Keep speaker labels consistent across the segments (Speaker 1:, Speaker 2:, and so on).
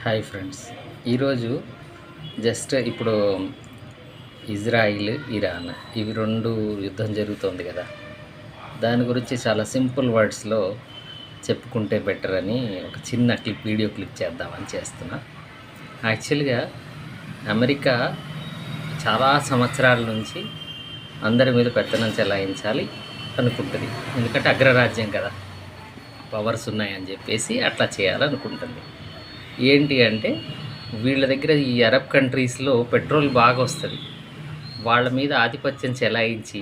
Speaker 1: Hi friends, ఈరోజు ఇప్పుడు Israel Iran ఇవి రెండు యుద్ధం జరుగుతోంది కదా. దాని గురించి చాలా సింపుల్ వర్డ్స్లో చెప్పుకుంటే బెటర్ అని ఒక చిన్న వీడియో క్లిప్ చేద్దామని చేస్తున్నా. యాక్చువల్గా అమెరికా చాలా సంవత్సరాల నుంచి అందరి మీద పెత్తనం చెలాయించాలి అనుకుంటుంది. ఎందుకంటే అగ్రరాజ్యం కదా, పవర్స్ ఉన్నాయని చెప్పేసి అట్లా చేయాలనుకుంటుంది. ఏంటి అంటే వీళ్ళ దగ్గర ఈ అరబ్ కంట్రీస్లో పెట్రోల్ బాగా వస్తుంది. వాళ్ళ మీద ఆధిపత్యం చెలాయించి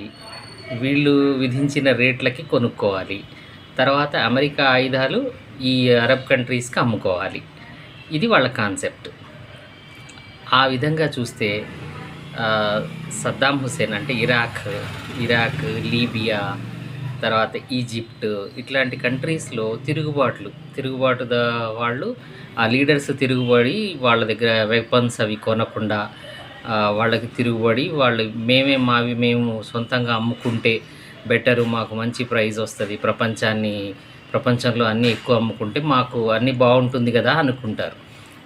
Speaker 1: వీళ్ళు విధించిన రేట్లకి కొనుక్కోవాలి. తర్వాత అమెరికా ఆయుధాలు ఈ అరబ్ కంట్రీస్కి అమ్ముకోవాలి. ఇది వాళ్ళ కాన్సెప్ట్. ఆ విధంగా చూస్తే సద్దాం హుసేన్ అంటే ఇరాక్, లీబియా, తర్వాత ఈజిప్ట్ ఇట్లాంటి కంట్రీస్లో తిరుగుబాటు వాళ్ళు ఆ లీడర్స్ తిరుగుబడి వాళ్ళ దగ్గర వెపన్స్ అవి కొనకుండా వాళ్ళకి తిరుగుబడి వాళ్ళు మేము సొంతంగా అమ్ముకుంటే బెటరు, మాకు మంచి ప్రైజ్ వస్తుంది, ప్రపంచంలో అన్నీ ఎక్కువ అమ్ముకుంటే మాకు అన్నీ బాగుంటుంది కదా అనుకుంటారు.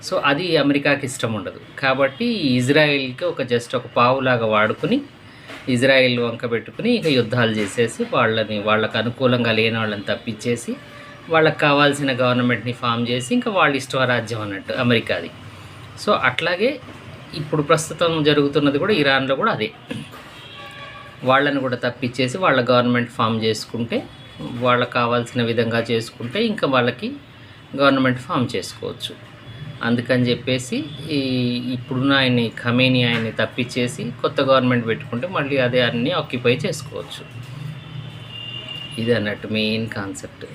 Speaker 1: సో అది అమెరికాకి ఇష్టం ఉండదు. కాబట్టి ఇజ్రాయిల్కి ఒక పావులాగా వాడుకుని ఇజ్రాయిల్ వంక పెట్టుకుని ఇక యుద్ధాలు చేసేసి వాళ్ళకు అనుకూలంగా లేని వాళ్ళని తప్పించేసి వాళ్ళకి కావాల్సిన గవర్నమెంట్ని ఫామ్ చేసి ఇంకా వాళ్ళ ఇష్టరాజ్యం అన్నట్టు అమెరికాది. సో అట్లాగే ఇప్పుడు ప్రస్తుతం జరుగుతున్నది కూడా ఇరాన్లో కూడా అదే. వాళ్ళని కూడా తప్పించేసి వాళ్ళ గవర్నమెంట్ ఫామ్ చేసుకుంటే, వాళ్ళకి కావాల్సిన విధంగా చేసుకుంటే ఇంకా వాళ్ళకి గవర్నమెంట్ ఫామ్ చేసుకోవచ్చు. అందుకని చెప్పేసి ఇప్పుడున్న ఖమేనీ తప్పించేసి కొత్త గవర్నమెంట్ పెట్టుకుంటే మళ్ళీ అదే అన్నీ ఆక్యుపై చేసుకోవచ్చు. ఇది అన్నట్టు మెయిన్ కాన్సెప్ట్.